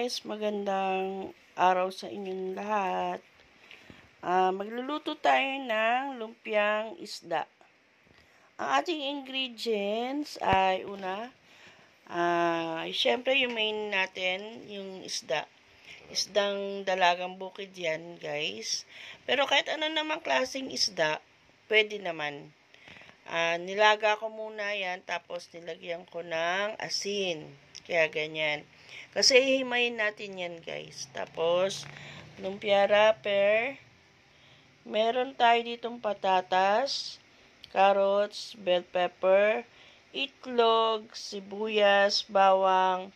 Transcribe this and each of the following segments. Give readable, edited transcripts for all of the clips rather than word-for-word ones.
guys, magandang araw sa inyong lahat. Magluluto tayo ng lumpiang isda. Ang ating ingredients ay una, syempre yung main natin, yung isda. Isdang dalagang bukid yan guys. Pero kahit ano namang klaseng isda, pwede naman. Nilaga ko muna yan, tapos nilagyan ko ng asin. Kaya ganyan. Kasi hihimayin natin yan guys. Tapos, lumpia wrapper. Meron tayo ditong patatas, carrots, bell pepper, itlog, sibuyas, bawang,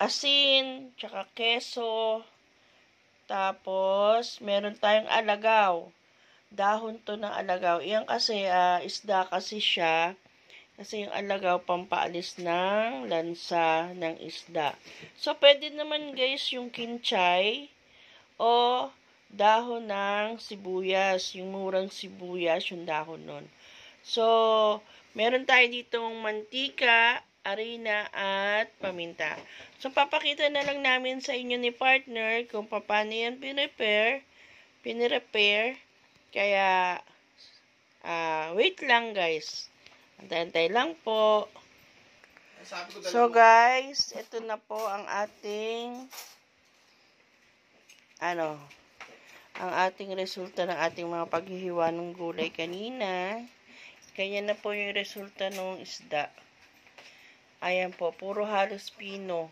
asin, tsaka keso. Tapos, meron tayong alagaw. Dahon to ng alagaw. Iyan kasi, isda kasi siya. Kasi yung alagaw, pampaalis ng lansa ng isda. So, pwede naman guys yung kinchay o dahon ng sibuyas. Yung murang sibuyas, yung dahon nun. So, meron tayo ditong mantika, harina, at paminta. So, papakita na lang namin sa inyo ni partner kung paano yan pinirepair. Kaya, wait lang guys. Antay-antay lang po. So guys, ito na po ang ating ang ating resulta ng ating mga paghihiwa ng gulay kanina. Ganyan na po yung resulta ng isda. Ayan po, puro halos pino.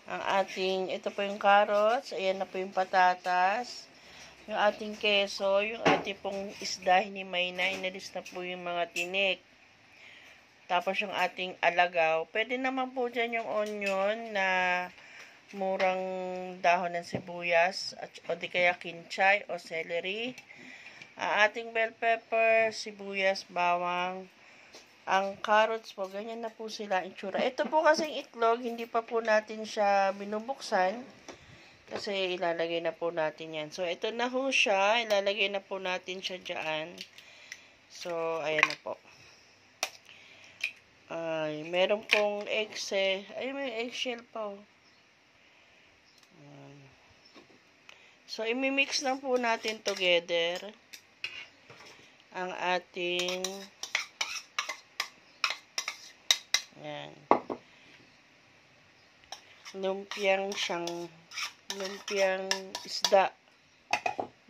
Ito po yung carrots, ayan na po yung patatas. Yung ating keso, yung ating pong isda, hinimay na, inalis na po yung mga tinik. Tapos yung ating alagaw, pwede naman po dyan yung onion na murang dahon ng sibuyas, o di kaya kinchay o celery. Ating bell pepper, sibuyas, bawang. Ang carrots po, ganyan na po sila itsura. Ito po kasing itlog, hindi pa po natin siya binubuksan. Kasi ilalagay na po natin yan. So, ito na ho siya. Ilalagay na po natin siya dyan. So, ayan na po. Meron pong eggs eh. Ay, may eggshell pa. So, imimix lang po natin together ang ating lumpiang isda,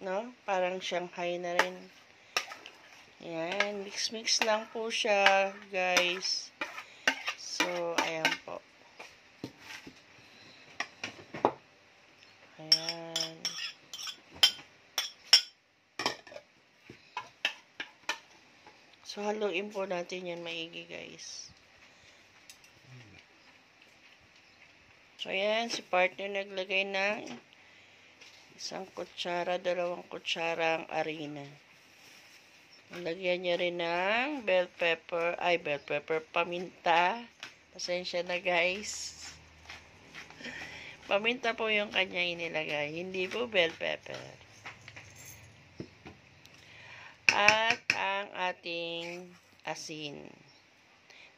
no? Parang Shanghai na rin. Ayan, mix lang po siya, guys. So, ayan po. Ayan. So, haluin po natin yan maigi, guys. So, ayan, si partner naglagay ng 1 kutsara, 2 kutsara ang harina. Lagyan niya rin ng bell pepper, paminta. Pasensya na guys. Paminta po yung kanya inilagay, hindi po bell pepper. At ang ating asin.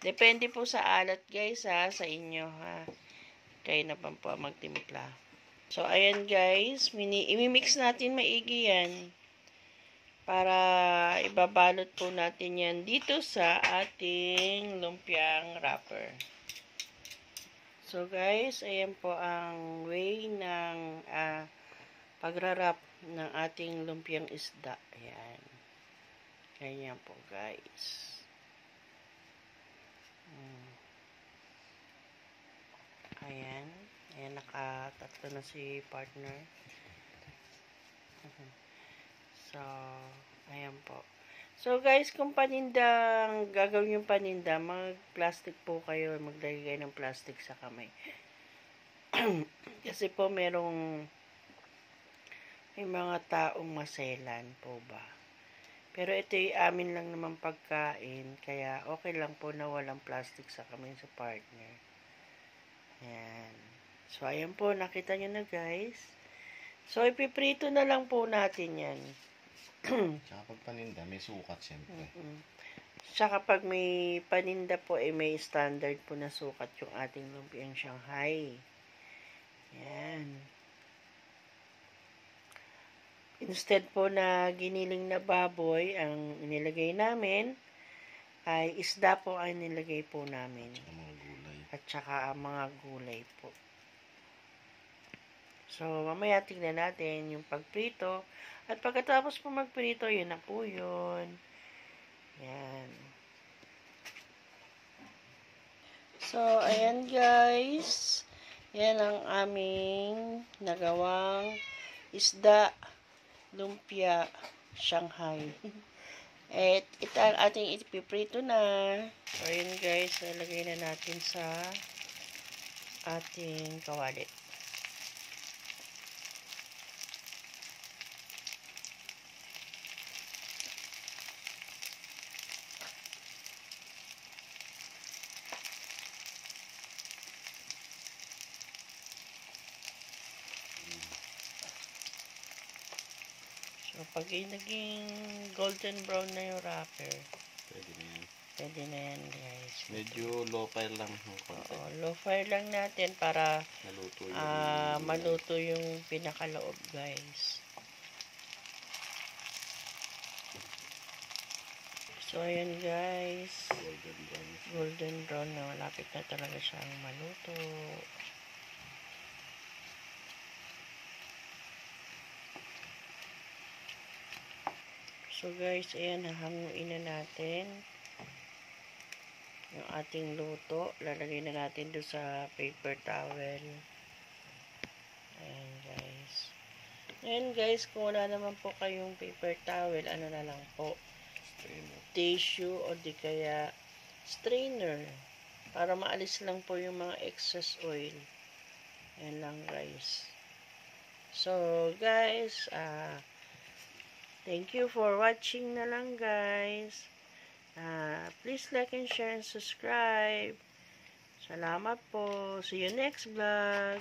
Depende po sa alat guys sa inyo ha. Kayo na po magtimpla. So, ayan guys, imimix natin maigi yan para ibabalot po natin yan dito sa ating lumpiang wrapper. So, guys, ayan po ang way ng pagra-wrap ng ating lumpiang isda. Ayan. Ganyan po, guys. Ayan. Ayan, nakatatlo na si partner. So, ayan po. So, guys, kung gagawin yung paninda, mag-plastic po kayo. Maglagay kayo ng plastic sa kamay. Kasi po, may mga taong maselan po ba. Pero ito yung amin lang naman pagkain. Kaya, okay lang po na walang plastic sa kamay sa partner. Ayan. So, ayan po. Nakita nyo na, guys. So, ipiprito na lang po natin yan. Tsaka pag paninda, may sukat siyempre. Tsaka pag may paninda po, may standard po na sukat yung ating lumpiang Shanghai. Yan. Instead po na giniling na baboy ang inilagay namin, ay isda po ang nilagay po namin. Tsaka mga gulay. At saka ang mga gulay po. So, mamaya tingnan natin yung pagprito. At pagkatapos po magprito, yun na po yun. Yan. So, ayan guys. Yan ang aming nagawang isda, lumpia, Shanghai. At ito ang ating ipiprito na. So, ayan guys. Nalagay na natin sa ating kawali. So, pag naging golden brown na yung wrapper, Pwede na yan. pwede na yan, guys. Medyo low fire lang ng konti. Oo, low fire lang natin para Naluto yung maluto yung pinakaloob, guys. So, ayan, guys. golden brown. Golden brown na. Malapit na talaga siyang maluto. So guys, ayan, hahanguin na natin yung ating luto. Lalagay na natin doon sa paper towel. Ayan guys. Ayan guys, kung wala naman po kayong paper towel, ano na lang po, Strainer. tissue o di kaya strainer para maalis lang po yung mga excess oil. Ayan lang guys. So guys, thank you for watching na lang guys. Please like and share and subscribe. Salamat po. See you next vlog.